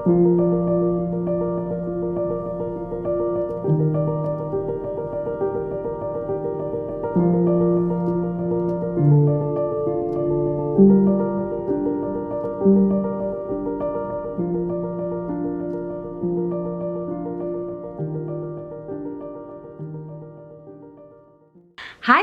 Hi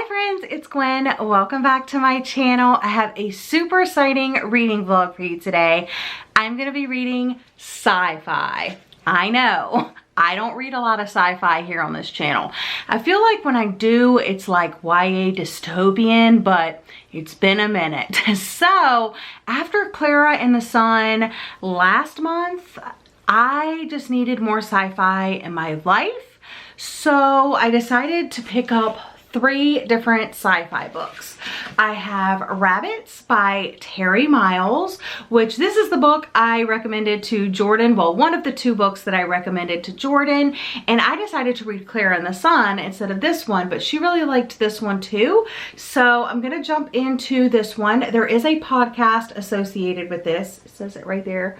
friends, it's Gwen. Welcome back to my channel. I have a super exciting reading vlog for you today. I'm going to be reading sci-fi. I know, I don't read a lot of sci-fi here on this channel. I feel like when I do, it's like YA dystopian, but it's been a minute. So after Clara and the Sun last month, I just needed more sci-fi in my life. So I decided to pick up 3 different sci-fi books. I have Rabbits by Terry Miles, which this is the book I recommended to Jordan. Well, one of the 2 books that I recommended to Jordan, and I decided to read Clara and the Sun instead of this one, but she really liked this one too. So I'm gonna jump into this one. There is a podcast associated with this. It says it right there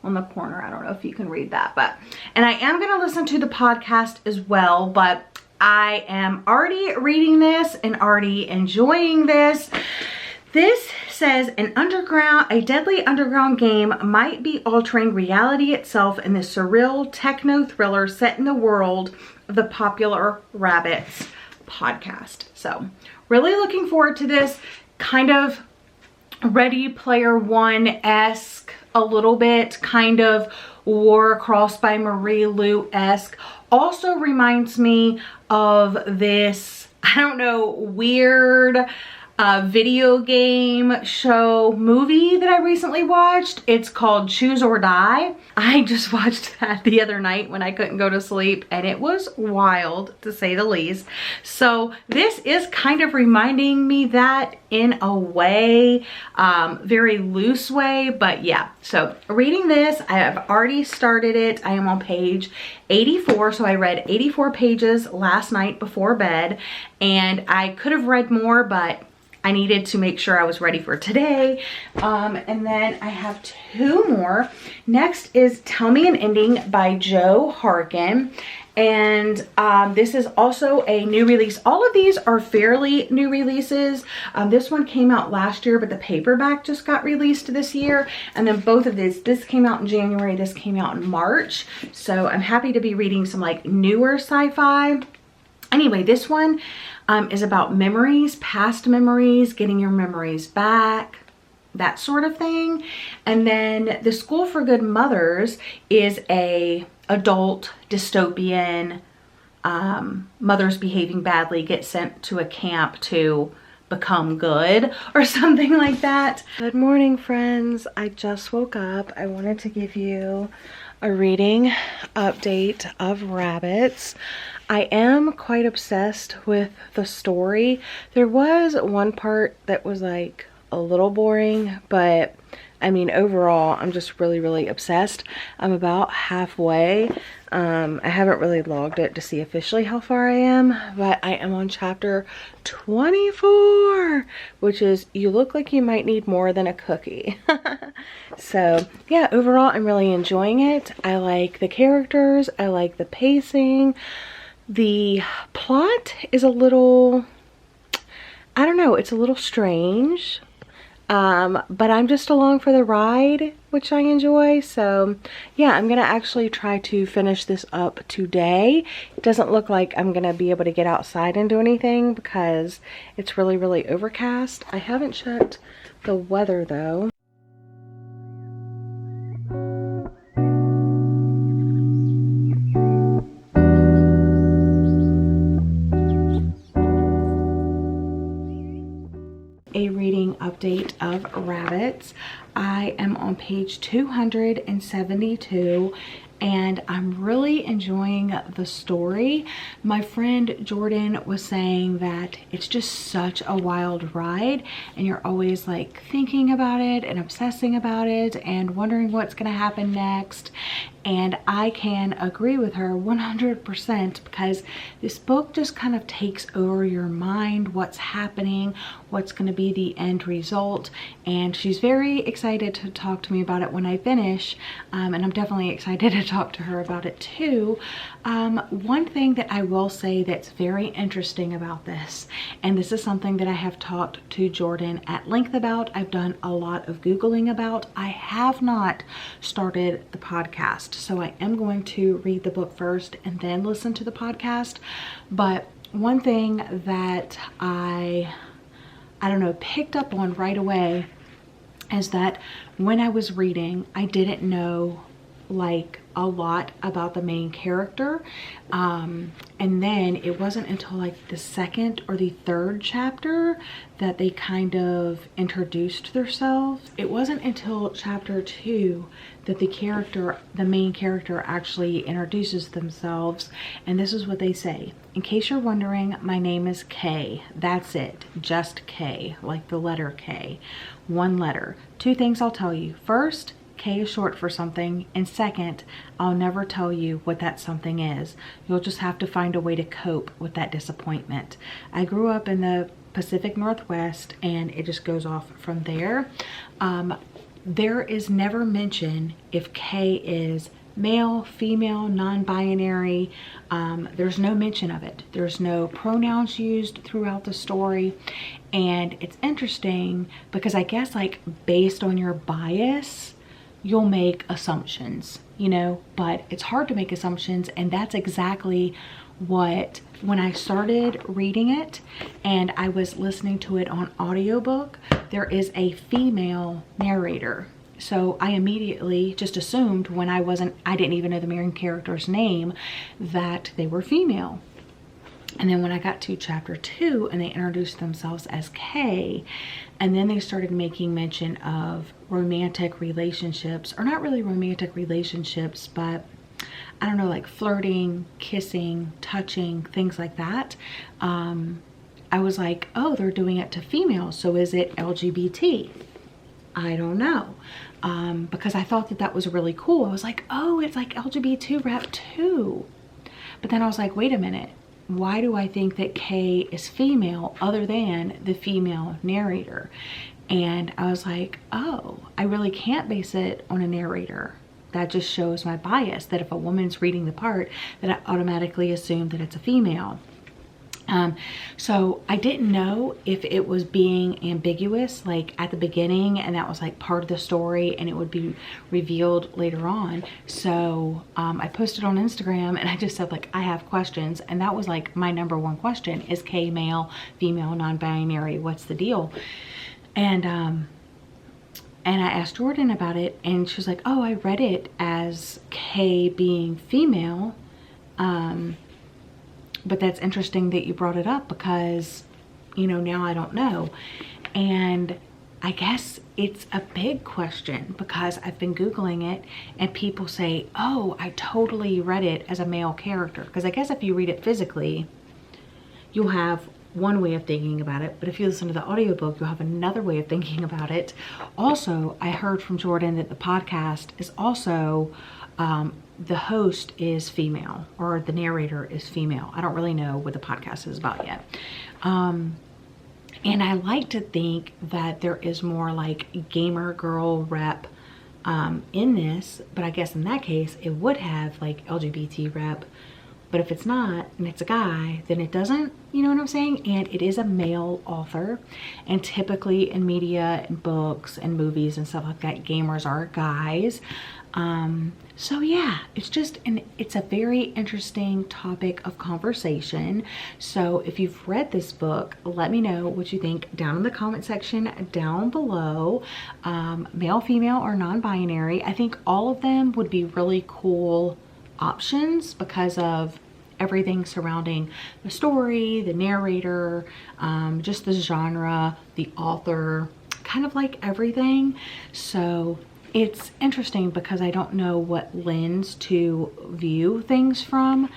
on the corner. I don't know if you can read that, and I am gonna listen to the podcast as well, but I am already reading this and already enjoying this. This says a deadly underground game might be altering reality itself in this surreal techno thriller set in the world of the popular Rabbits podcast. So really looking forward to this. Kind of Ready Player One-esque a little bit, kind of War Across by Marie Lu-esque. Also reminds me of this, I don't know, weird video game show movie that I recently watched. It's called Choose or Die. I just watched that the other night when I couldn't go to sleep, and it was wild to say the least. So this is kind of reminding me that in a way, very loose way, but yeah. So reading this, I have already started it. I am on page 84, so I read 84 pages last night before bed, and I could have read more, but I needed to make sure I was ready for today. And then I have 2 more. Next is Tell Me an Ending by Jo Harkin. And this is also a new release. All of these are fairly new releases. This one came out last year, but the paperback just got released this year. And then both of this came out in January, this came out in March. So I'm happy to be reading some like newer sci-fi. Anyway, this one is about memories, past memories, getting your memories back, that sort of thing. And then The School for Good Mothers is a adult dystopian, mothers behaving badly get sent to a camp to become good or something like that. Good morning, friends. I just woke up. I wanted to give you a reading update of Rabbits. I am quite obsessed with the story. There was one part that was like a little boring, but I mean, overall, I'm just really obsessed. I'm about halfway. I haven't really logged it to see officially how far I am, but I am on chapter 24, which is You Look Like You Might Need More Than a Cookie. So yeah, overall, I'm really enjoying it. I like the characters. I like the pacing. The plot is a little, I don't know, it's a little strange. But I'm just along for the ride, which I enjoy. So yeah, I'm gonna actually try to finish this up today. It doesn't look like I'm gonna be able to get outside and do anything because it's really overcast. I haven't checked the weather though. A reading update of Rabbits. I am on page 272 and I'm really enjoying the story. My friend Jordan was saying that it's just such a wild ride and you're always like thinking about it and obsessing about it and wondering what's gonna happen next. And I can agree with her 100% because this book just kind of takes over your mind, what's happening, what's going to be the end result, and she's very excited to talk to me about it when I finish, and I'm definitely excited to talk to her about it too. One thing that I will say that's very interesting about this, and this is something that I have talked to Jordan at length about, I've done a lot of Googling about, I have not started the podcast, so I am going to read the book first and then listen to the podcast. But one thing that I don't know, picked up on right away is that when I was reading, I didn't know like a lot about the main character, and then it wasn't until like the second or the third chapter that they kind of introduced themselves. It wasn't until chapter 2 that the main character actually introduces themselves, and this is what they say. In case you're wondering, my name is K. That's it, just K, like the letter K. One letter. Two things I'll tell you. First, K is short for something, and second, I'll never tell you what that something is. You'll just have to find a way to cope with that disappointment. I grew up in the Pacific Northwest, and it just goes off from there. There is never mention if K is male, female, non-binary. There's no mention of it. There's no pronouns used throughout the story, and it's interesting because I guess like based on your bias, you'll make assumptions, you know, but it's hard to make assumptions, and that's exactly what, when I started reading it and I was listening to it on audiobook, there is a female narrator. So I immediately just assumed when I didn't even know the main character's name, that they were female. And then when I got to chapter 2 and they introduced themselves as K, and then they started making mention of romantic relationships, or not really romantic relationships, but I don't know, like flirting, kissing, touching, things like that. I was like, oh, they're doing it to females. So is it LGBT? I don't know. Because I thought that that was really cool. I was like, oh, it's like LGBT rep too. But then I was like, wait a minute. Why do I think that K is female other than the female narrator? And I was like, oh, I really can't base it on a narrator. That just shows my bias, that if a woman's reading the part, that I automatically assume that it's a female. So I didn't know if it was being ambiguous like at the beginning, and that was like part of the story and it would be revealed later on. So I posted on Instagram and I just said like, I have questions, and that was like my #1 question: is K male, female, non-binary? What's the deal? And I asked Jordan about it, and she was like, oh, I read it as K being female. But that's interesting that you brought it up because, you know, now I don't know. And I guess it's a big question because I've been Googling it and people say, oh, I totally read it as a male character. Because I guess if you read it physically, you'll have one way of thinking about it, but if you listen to the audiobook, you'll have another way of thinking about it. Also, I heard from Jordan that the podcast is also, the host is female, or the narrator is female. I don't really know what the podcast is about yet. And I like to think that there is more like gamer girl rep in this, but I guess in that case, it would have like LGBT rep. But if it's not, and it's a guy, then it doesn't, you know what I'm saying? And it is a male author. And typically in media and books and movies and stuff like that, gamers are guys. So yeah, it's a very interesting topic of conversation. So if you've read this book, let me know what you think down in the comment section down below. Male, female, or non-binary. I think all of them would be really cool options because of everything surrounding the story, the narrator, just the genre, the author, kind of like everything. So it's interesting because I don't know what lens to view things from.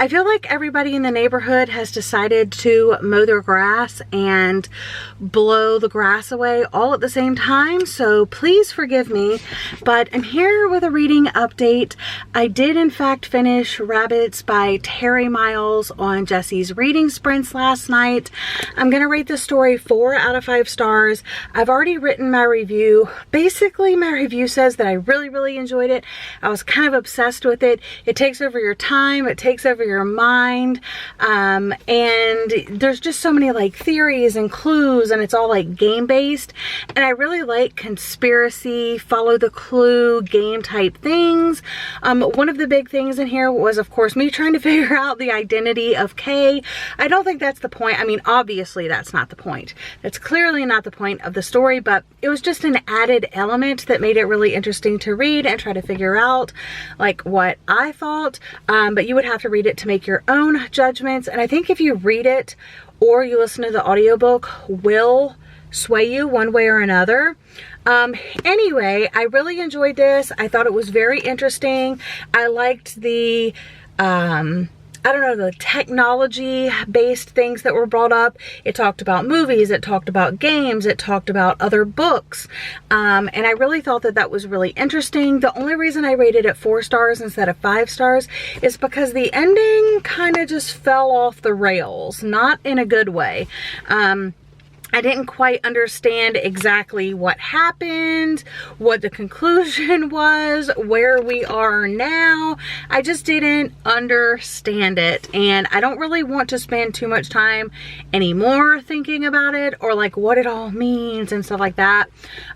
I feel like everybody in the neighborhood has decided to mow their grass and blow the grass away all at the same time, so please forgive me. But I'm here with a reading update. I did in fact finish Rabbits by Terry Miles on Jesse's reading sprints last night. I'm gonna rate the story 4 out of 5 stars. I've already written my review. Basically, my review says that I really enjoyed it. I was kind of obsessed with it. It takes over your time, it takes over your mind, and there's just so many like theories and clues, and it's all like game based, and I really like conspiracy, follow the clue game type things. One of the big things in here was of course me trying to figure out the identity of Kay. I don't think that's the point. I mean, obviously that's not the point. That's clearly not the point of the story, but it was just an added element that made it really interesting to read and try to figure out like what I thought. But you would have to read it to make your own judgments, and I think if you read it or you listen to the audiobook will sway you one way or another. Anyway, I really enjoyed this. I thought it was very interesting. I liked the I don't know, the technology based things that were brought up. It talked about movies, it talked about games, it talked about other books. And I really thought that that was really interesting. The only reason I rated it 4 stars instead of 5 stars is because the ending kind of just fell off the rails, not in a good way. I didn't quite understand exactly what happened, what the conclusion was, where we are now. I just didn't understand it, and I don't really want to spend too much time anymore thinking about it or like what it all means and stuff like that,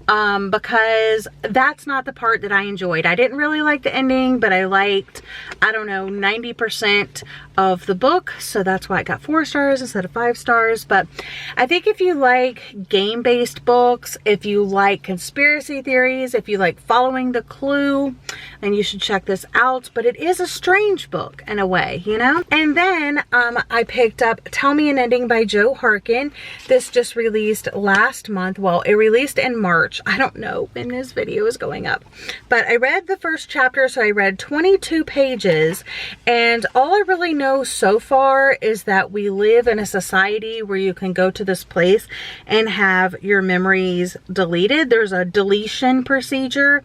because that's not the part that I enjoyed. I didn't really like the ending, but I liked, I don't know, 90% of the book, so that's why I got 4 stars instead of 5 stars. But I think if you like game-based books, if you like conspiracy theories, if you like following the clue, then you should check this out. But it is a strange book in a way, you know? And then I picked up Tell Me an Ending by Jo Harkin. This just released last month. Well, it released in March. I don't know when this video is going up, but I read the first chapter, so I read 22 pages, and all I really know so far is that we live in a society where you can go to this place and have your memories deleted. There's a deletion procedure,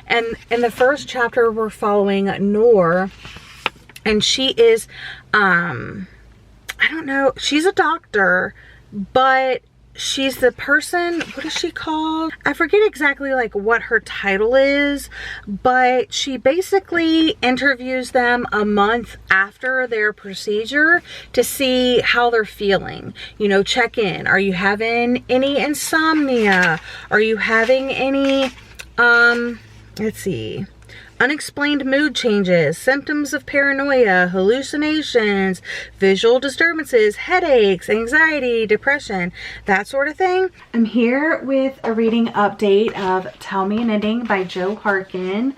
and in the first chapter we're following Noor, and she is I don't know, she's a doctor, but she's the person, what is she called? I forget exactly like what her title is, but she basically interviews them a month after their procedure to see how they're feeling. You know, check in. Are you having any insomnia? Are you having any, let's see, unexplained mood changes, symptoms of paranoia, hallucinations, visual disturbances, headaches, anxiety, depression, that sort of thing. I'm here with a reading update of Tell Me an Ending by Jo Harkin.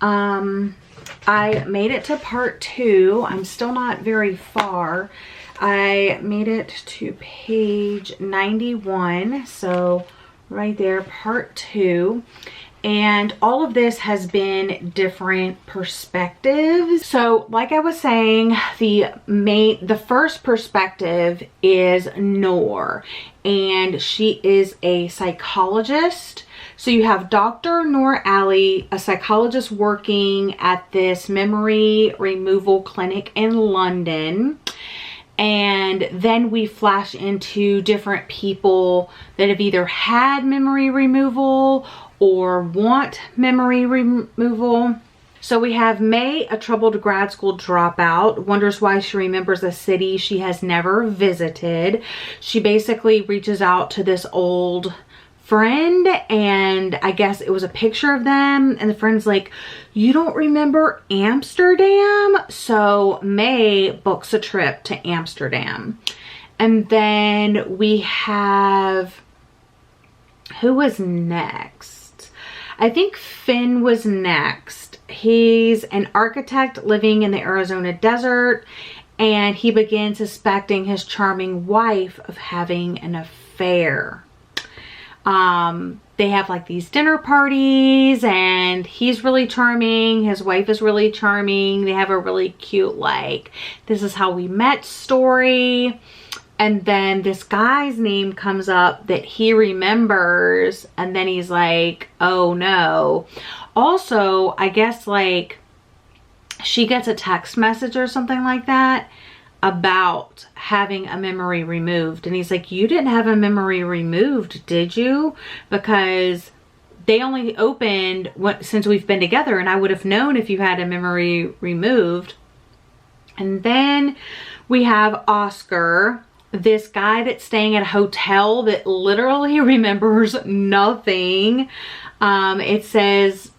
I made it to part 2. I'm still not very far. I made it to page 91, so right there, part 2. And all of this has been different perspectives. So like I was saying, the first perspective is Noor, and she is a psychologist. So you have Dr. Noor Ali, a psychologist working at this memory removal clinic in London. And then we flash into different people that have either had memory removal or want memory removal. So we have May, a troubled grad school dropout, wonders why she remembers a city she has never visited. She basically reaches out to this old friend, and I guess it was a picture of them, and the friend's like, you don't remember Amsterdam? So May books a trip to Amsterdam. And then we have, who was next? I think Finn was next. He's an architect living in the Arizona desert, and he begins suspecting his charming wife of having an affair. they have like these dinner parties, and he's really charming. His wife is really charming. They have a really cute, like, this is how we met story. And then this guy's name comes up that he remembers, and then he's like, oh no. Also, I guess like she gets a text message or something like that about having a memory removed, and he's like, you didn't have a memory removed, did you? Because they only opened since we've been together, and I would have known if you had a memory removed. And then we have Oscar, this guy that's staying at a hotel that literally remembers nothing. It says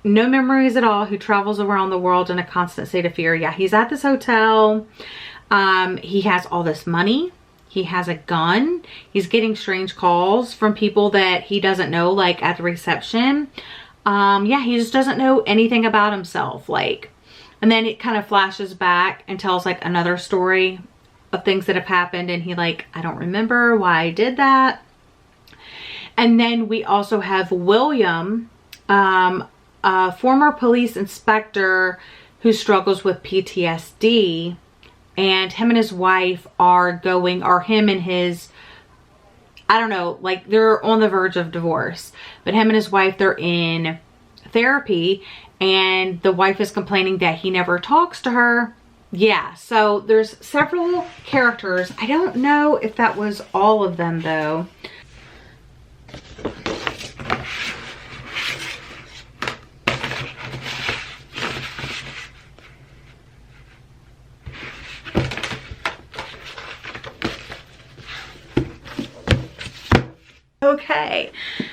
no memories at all, who travels around the world in a constant state of fear. Yeah, he's at this hotel. He has all this money. He has a gun. He's getting strange calls from people that he doesn't know, like at the reception. Yeah, he just doesn't know anything about himself. Like, and then it kind of flashes back and tells like another story of things that have happened. And he like, I don't remember why I did that. And then we also have William, a former police inspector who struggles with PTSD. And him and his wife are going, or him and his, I don't know, like they're on the verge of divorce. But him and his wife, they're in therapy, and the wife is complaining that he never talks to her. Yeah, so there's several characters. I don't know if that was all of them though. Okay,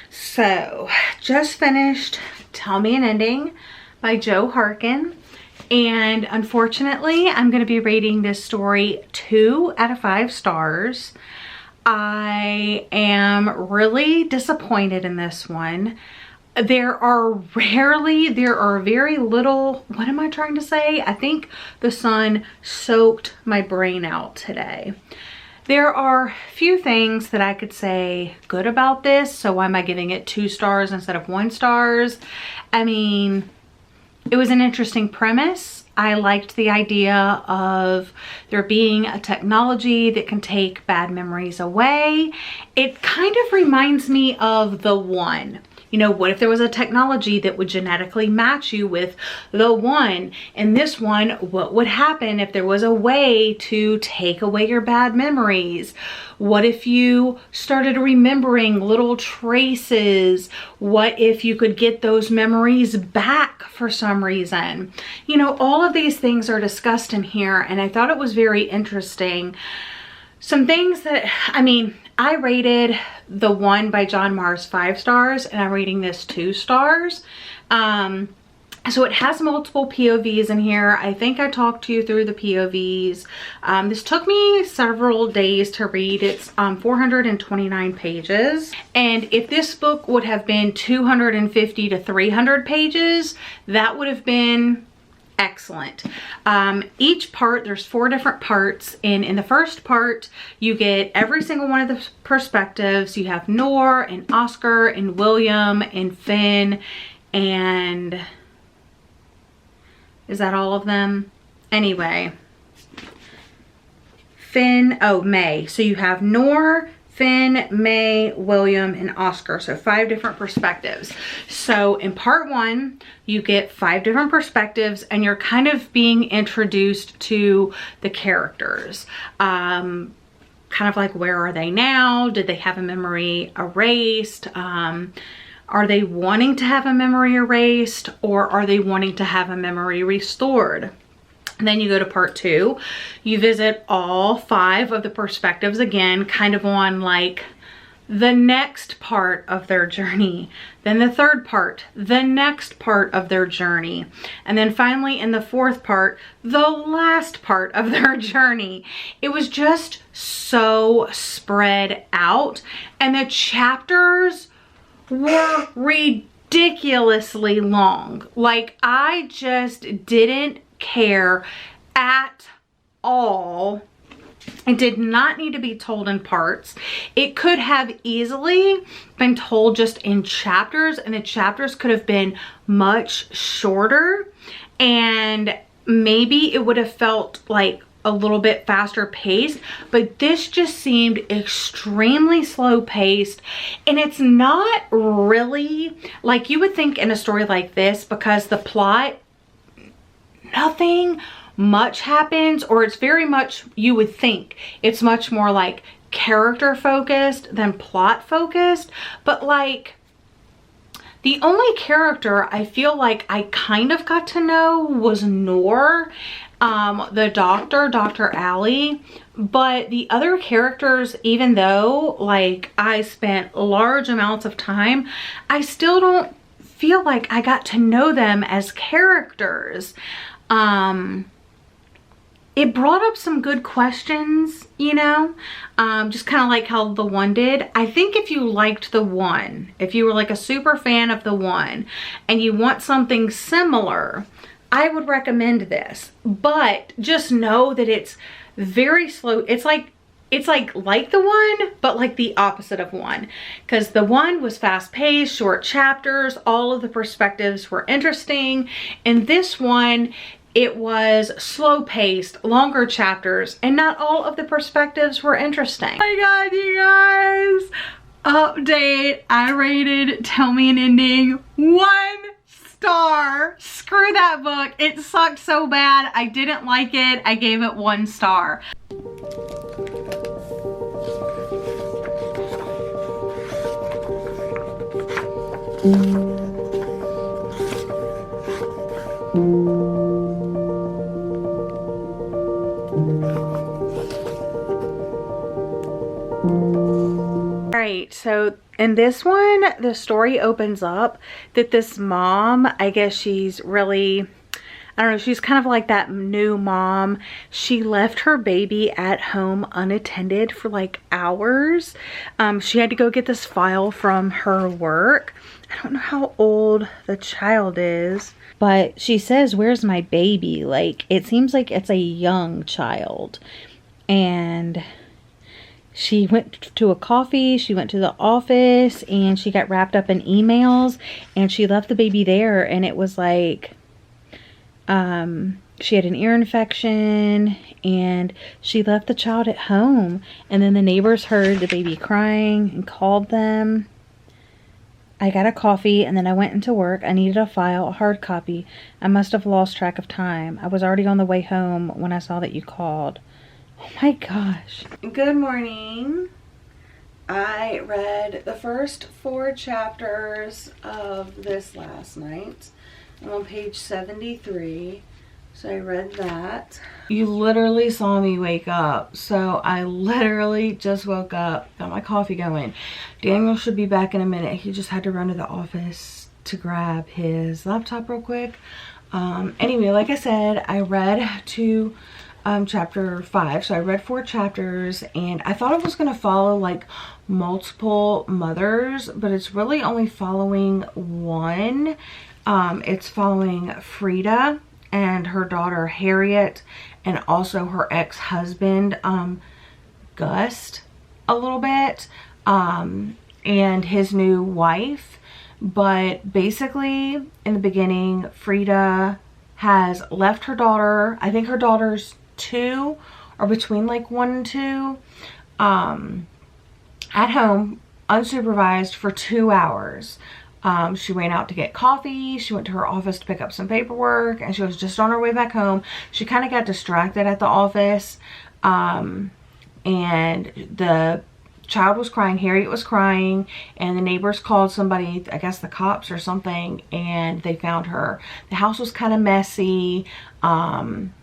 so just finished Tell Me an Ending by Jo Harkin, and unfortunately I'm going to be rating this story 2 out of 5 stars. I am really disappointed in this one. There are very little, what am I trying to say? I think the sun soaked my brain out today. There are few things that I could say good about this, so why am I giving it 2 stars instead of 1 star? I mean, it was an interesting premise. I liked the idea of there being a technology that can take bad memories away. It kind of reminds me of The One. You know, what if there was a technology that would genetically match you with the one? In this one, what would happen if there was a way to take away your bad memories? What if you started remembering little traces? What if you could get those memories back for some reason? You know, all of these things are discussed in here, and I thought it was very interesting. Some things that, I mean, I rated The One by John Marrs 5 stars, and I'm rating this 2 stars. So it has multiple POVs in here. I think I talked to you through the POVs. This took me several days to read. It's 429 pages. And if this book would have been 250 to 300 pages, that would have been excellent. Each part, there's 4 different parts, and in the first part you get every single one of the perspectives. You have Noor and Oscar and William and Finn, and is that all of them? Anyway, Finn, oh, May. So you have Noor, Finn, May, William, and Oscar. So 5 different perspectives. So in part 1, you get 5 different perspectives, and you're kind of being introduced to the characters. Kind of like, where are they now? Did they have a memory erased? Are they wanting to have a memory erased, or are they wanting to have a memory restored? And then you go to part 2, you visit all 5 of the perspectives again, kind of on like the next part of their journey, then the third part, the next part of their journey, and then finally in the 4th part, the last part of their journey. It was just so spread out, and the chapters were ridiculously long. Like, I just didn't care at all It did not need to be told in parts. It could have easily been told just in chapters, and the chapters could have been much shorter, and maybe it would have felt like a little bit faster paced, but this just seemed extremely slow paced. And it's not really like you would think in a story like this, because the plot, nothing much happens, or it's very much, you would think it's much more like character focused than plot focused. But like the only character I feel like I kind of got to know was Noor, the doctor, Dr. Allie. But the other characters, even though like I spent large amounts of time, I still don't feel like I got to know them as characters. It brought up some good questions, you know, just kind of like how the one did. I think if you liked the one, if you were like a super fan of the one and you want something similar, I would recommend this. But just know that it's very slow. It's like the one, but like the opposite of one, because the one was fast paced, short chapters, all of the perspectives were interesting. And this one, it was slow paced, longer chapters, and not all of the perspectives were interesting. Oh my god, you guys, update. I rated Tell Me an Ending 1 star. Screw that book. It sucked so bad. I didn't like it. I gave it 1 star. Alright, so in this one, the story opens up that this mom, I guess she's really, I don't know, she's kind of like that new mom. She left her baby at home unattended for like hours. She had to go get this file from her work. I don't know how old the child is, but she says, "Where's my baby?" Like, it seems like it's a young child. And she went to a coffee, she went to the office, and she got wrapped up in emails, and she left the baby there. And it was like, she had an ear infection, and she left the child at home. And then the neighbors heard the baby crying and called them. I got a coffee, and then I went into work. I needed a file, a hard copy. I must have lost track of time. I was already on the way home when I saw that you called. Oh my gosh. Good morning. I read the first 4 chapters of this last night. I'm on page 73. So I read that. You literally saw me wake up. So I literally just woke up, got my coffee going. Daniel should be back in a minute. He just had to run to the office to grab his laptop real quick. Anyway, like I said, I read to chapter 5. So I read 4 chapters, and I thought it was going to follow like multiple mothers, but it's really only following one. It's following Frida and her daughter Harriet, and also her ex-husband Gus a little bit, and his new wife. But basically in the beginning, Frida has left her daughter, I think her daughter's 2 or between like 1 and 2, at home unsupervised for 2 hours. She ran out to get coffee, she went to her office to pick up some paperwork, and she was just on her way back home. She kind of got distracted at the office, and the child was crying, Harriet was crying, and the neighbors called somebody, I guess the cops or something, and they found her. The house was kind of messy, and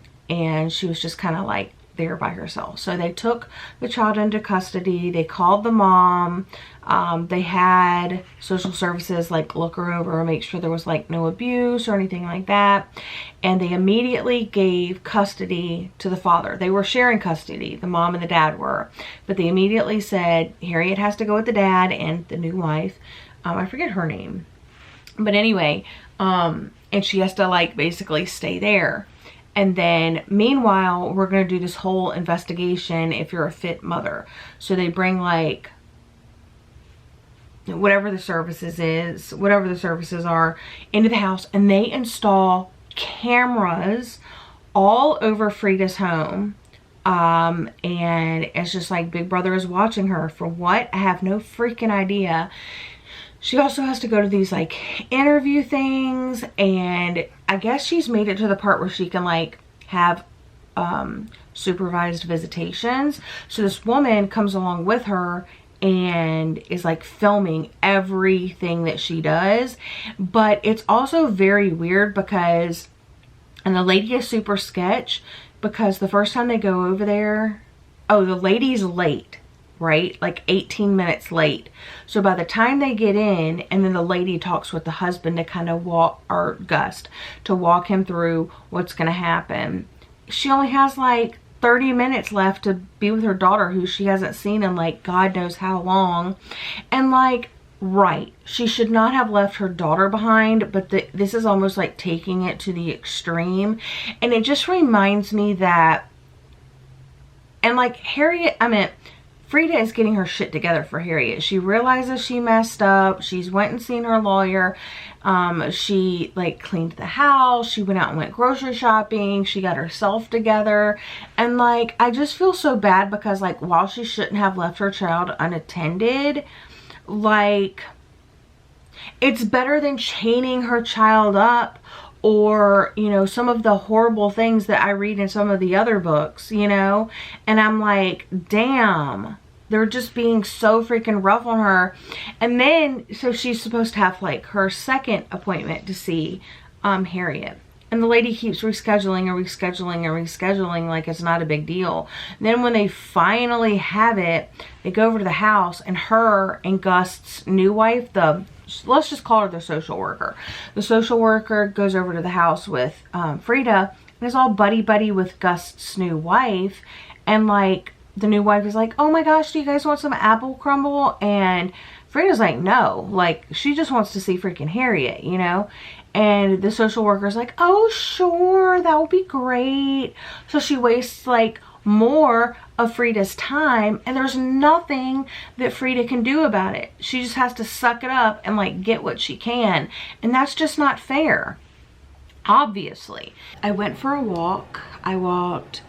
she was just kind of like there by herself. So they took the child into custody. They called the mom. They had social services like look her over and make sure there was like no abuse or anything like that. And they immediately gave custody to the father. They were sharing custody, the mom and the dad were, but they immediately said Harriet has to go with the dad and the new wife. I forget her name, but anyway, and she has to like basically stay there. And then meanwhile, we're going to do this whole investigation if you're a fit mother. So they bring like whatever the services are into the house, and they install cameras all over Frida's home. And it's just like Big Brother is watching her. For what? I have no freaking idea. She also has to go to these like interview things, and I guess she's made it to the part where she can like have supervised visitations. So this woman comes along with her and is like filming everything that she does. But it's also very weird because, and the lady is super sketch, because the first time they go over there, oh, the lady's late, right? Like 18 minutes late. So by the time they get in, and then the lady talks with the husband to kind of walk, or Gus, to walk him through what's going to happen, she only has like 30 minutes left to be with her daughter, who she hasn't seen in like God knows how long. And like, right, she should not have left her daughter behind, but this is almost like taking it to the extreme. And it just reminds me that, and like Harriet, Frida is getting her shit together for Harriet. She realizes she messed up. She's went and seen her lawyer. She like cleaned the house. She went out and went grocery shopping. She got herself together. And like, I just feel so bad because like, while she shouldn't have left her child unattended, like, it's better than chaining her child up, or, you know, some of the horrible things that I read in some of the other books, you know. And I'm like, damn, they're just being so freaking rough on her. And then, so she's supposed to have like her second appointment to see Harriet. And the lady keeps rescheduling and rescheduling and rescheduling like it's not a big deal. And then when they finally have it, they go over to the house, and her and Gus's new wife, let's just call her the social worker. The social worker goes over to the house with Frida, and is all buddy-buddy with Gus's new wife. And like, the new wife is like, oh my gosh, do you guys want some apple crumble? And Frida's like, no, like, she just wants to see freaking Harriet, you know? And the social worker's like, oh, sure, that would be great. So she wastes like more of Frida's time, and there's nothing that Frida can do about it. She just has to suck it up and like get what she can. And that's just not fair, obviously. I went for a walk. I walked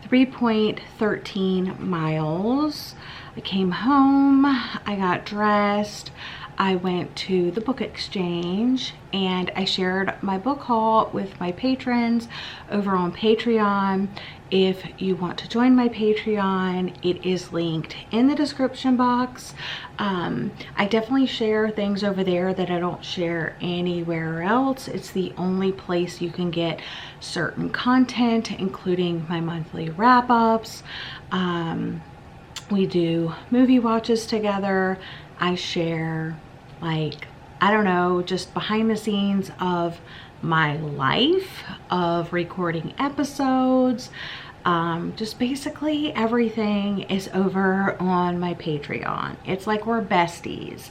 3.13 miles. I came home, I got dressed, I went to the book exchange, and I shared my book haul with my patrons over on Patreon. If you want to join my Patreon, it is linked in the description box. I definitely share things over there that I don't share anywhere else. It's the only place you can get certain content, including my monthly wrap-ups. We do movie watches together. I share, like, I don't know, just behind the scenes of my life, of recording episodes. Just basically everything is over on my Patreon. It's like we're besties.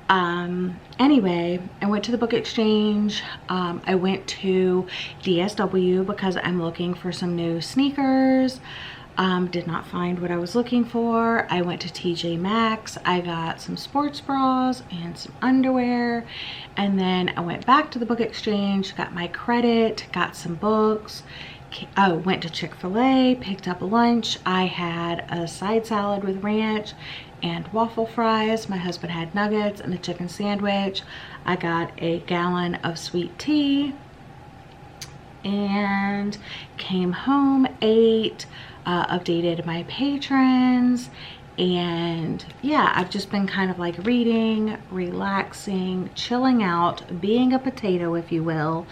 Anyway, I went to the book exchange. I went to DSW because I'm looking for some new sneakers. Did not find what I was looking for. I went to TJ Maxx. I got some sports bras and some underwear. And then I went back to the book exchange, got my credit, got some books. I went to Chick-fil-A, picked up lunch. I had a side salad with ranch and waffle fries. My husband had nuggets and a chicken sandwich. I got a gallon of sweet tea and came home, ate, updated my patrons, and yeah, I've just been kind of like reading, relaxing, chilling out, being a potato, if you will.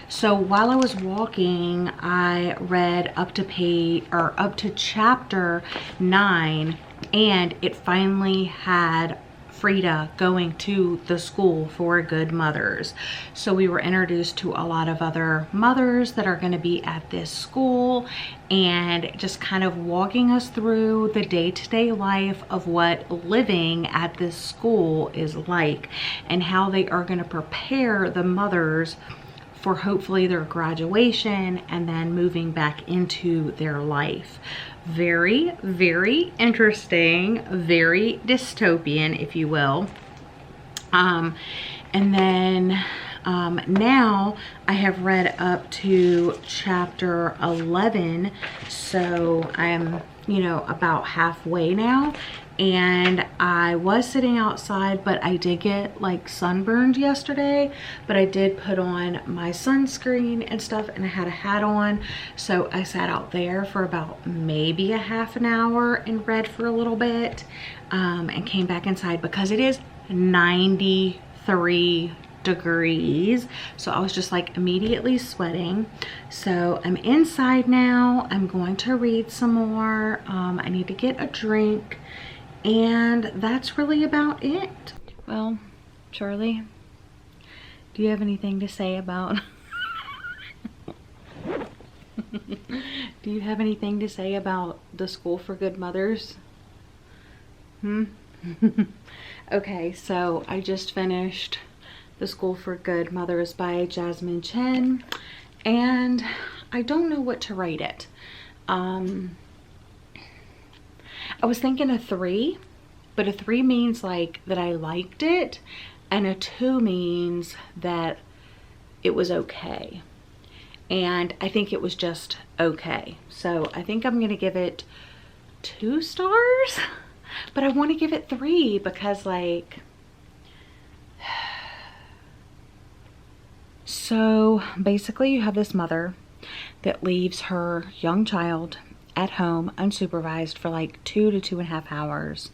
So while I was walking, I read up to chapter 9, and it finally had Frida going to the school for good mothers. So we were introduced to a lot of other mothers that are going to be at this school, and just kind of walking us through the day-to-day life of what living at this school is like, and how they are going to prepare the mothers for hopefully their graduation and then moving back into their life. Very, very interesting, very dystopian, if you will. And then now I have read up to chapter 11, so I'm, you know, about halfway now. And I was sitting outside, but I did get like sunburned yesterday, but I did put on my sunscreen and stuff, and I had a hat on. So I sat out there for about maybe a half an hour and read for a little bit, and came back inside because it is 93 degrees. So I was just like immediately sweating. So I'm inside now. I'm going to read some more. I need to get a drink. And that's really about it. Well, Charlie, do you have anything to say about... Do you have anything to say about the School for Good Mothers? Okay, so I just finished The School for Good Mothers by Jessamine Chan, and I don't know what to rate it. I was thinking a 3, but a 3 means like that I liked it, and a 2 means that it was okay. And I think it was just okay. So I think I'm gonna give it 2 stars, but I want to give it 3 because like, so basically you have this mother that leaves her young child at home unsupervised for like 2 to 2.5 hours,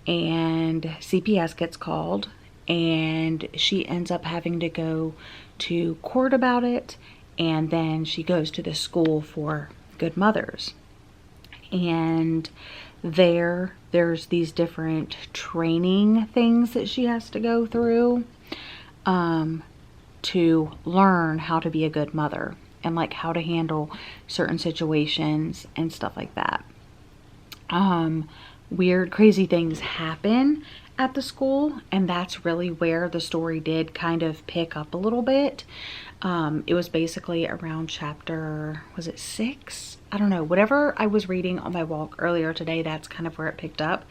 and CPS gets called, and she ends up having to go to court about it, and then she goes to the School for Good Mothers, and there's these different training things that she has to go through to learn how to be a good mother and like how to handle certain situations and stuff like that. Weird, crazy things happen at the school, and that's really where the story did kind of pick up a little bit. It was basically around chapter, was it 6? I don't know, whatever I was reading on my walk earlier today, that's kind of where it picked up.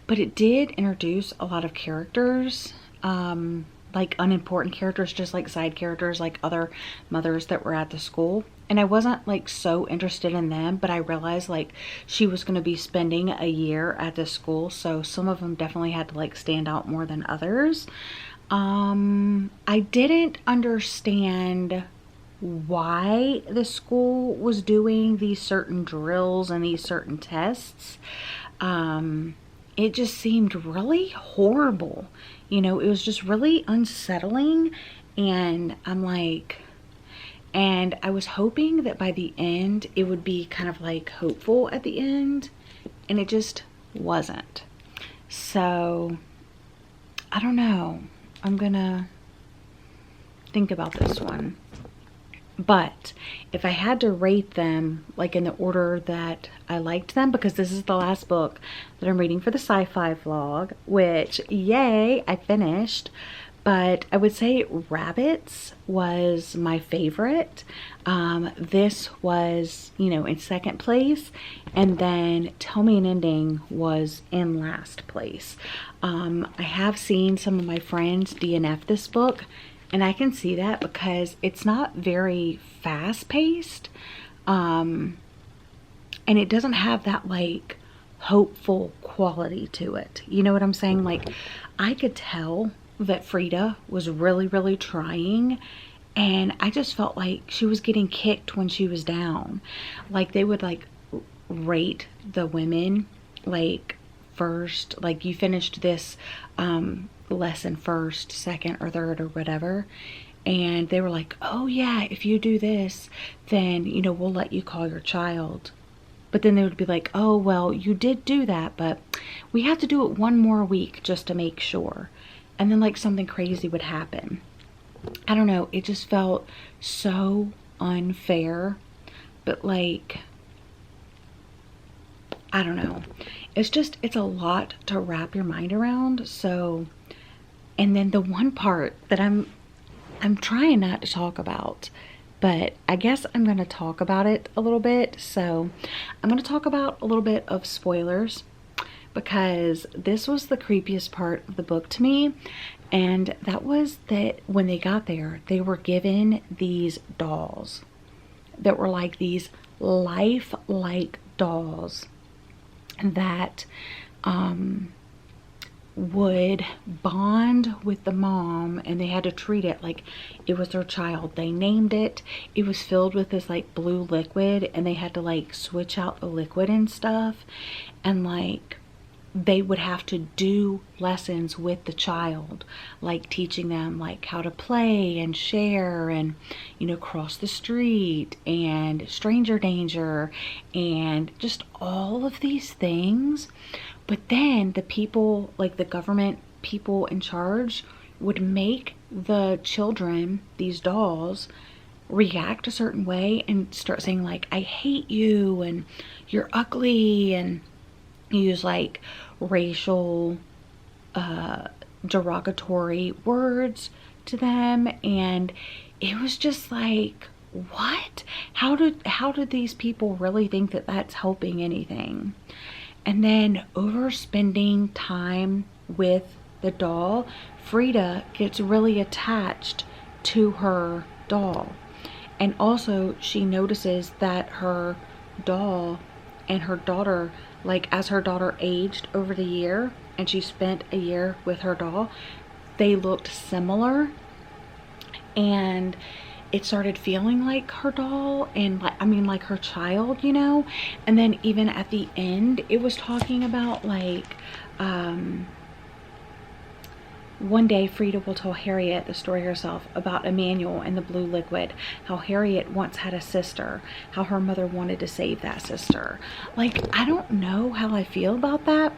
But it did introduce a lot of characters, like unimportant characters, just like side characters, like other mothers that were at the school. And I wasn't like so interested in them, but I realized like she was going to be spending a year at the school, so some of them definitely had to like stand out more than others. I didn't understand why the school was doing these certain drills and these certain tests. It just seemed really horrible. You know, it was just really unsettling, and I'm like, and I was hoping that by the end it would be kind of like hopeful at the end, and it just wasn't. So I don't know, I'm gonna think about this one. But if I had to rate them like in the order that I liked them, because this is the last book that I'm reading for the sci-fi vlog, which yay, I finished. But I would say Rabbits was my favorite. This was, you know, in second place, and then Tell Me an Ending was in last place. I have seen some of my friends DNF this book, and I can see that because it's not very fast-paced, and it doesn't have that like hopeful quality to it. You know what I'm saying? Like, I could tell that Frida was really trying, and I just felt like she was getting kicked when she was down. Like, they would like rate the women like first, like you finished this lesson first, second, or third, or whatever, and they were like, oh yeah, if you do this, then, you know, we'll let you call your child. But then they would be like, oh well, you did do that, but we have to do it one more week just to make sure. And then like something crazy would happen. I don't know, it just felt so unfair. But like, I don't know, it's just, it's a lot to wrap your mind around. So, and then the one part that I'm I'm trying not to talk about, but I guess I'm going to talk about it a little bit. So I'm going to talk about a little bit of spoilers, because this was the creepiest part of the book to me. And that was that when they got there, they were given these dolls that were like these life-like dolls that would bond with the mom, and they had to treat it like it was their child. They named it. It was filled with this like blue liquid, and they had to like switch out the liquid and stuff, and like they would have to do lessons with the child, like teaching them like how to play and share and, you know, cross the street and stranger danger and just all of these things. But then the people, like the government people in charge, would make the children, these dolls, react a certain way and start saying like, I hate you and you're ugly, and use like racial derogatory words to them. And it was just like, what? How did these people really think that that's helping anything? And then overspending time with the doll, Frida gets really attached to her doll. And also she notices that her doll and her daughter, like as her daughter aged over the year and she spent a year with her doll, they looked similar, and it started feeling like her doll, and like, I mean like her child, you know. And then even at the end it was talking about like one day Frida will tell Harriet, the story herself, about Emmanuel and the blue liquid, how Harriet once had a sister, how her mother wanted to save that sister. Like, I don't know how I feel about that,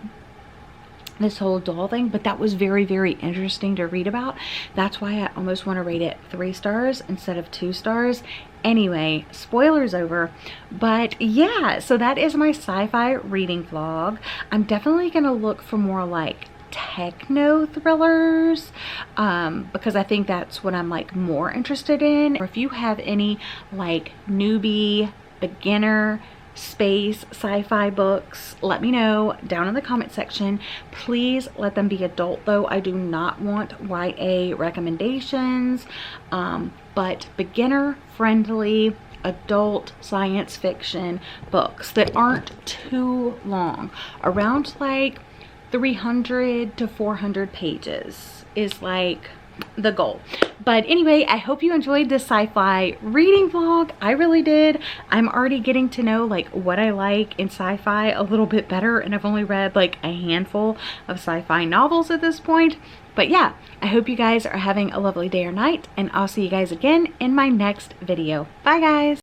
this whole doll thing, but that was very, very interesting to read about. That's why I almost want to rate it 3 stars instead of 2 stars. Anyway, spoilers over. But yeah, so that is my sci-fi reading vlog. I'm definitely going to look for more like techno thrillers, because I think that's what I'm like more interested in. Or if you have any like newbie, beginner, space, sci-fi books, let me know down in the comment section. Please let them be adult though. I do not want YA recommendations, but beginner friendly adult science fiction books that aren't too long, around like 300 to 400 pages is like the goal. But anyway, I hope you enjoyed this sci-fi reading vlog. I really did. I'm already getting to know like what I like in sci-fi a little bit better, and I've only read like a handful of sci-fi novels at this point. But yeah, I hope you guys are having a lovely day or night, and I'll see you guys again in my next video. Bye guys.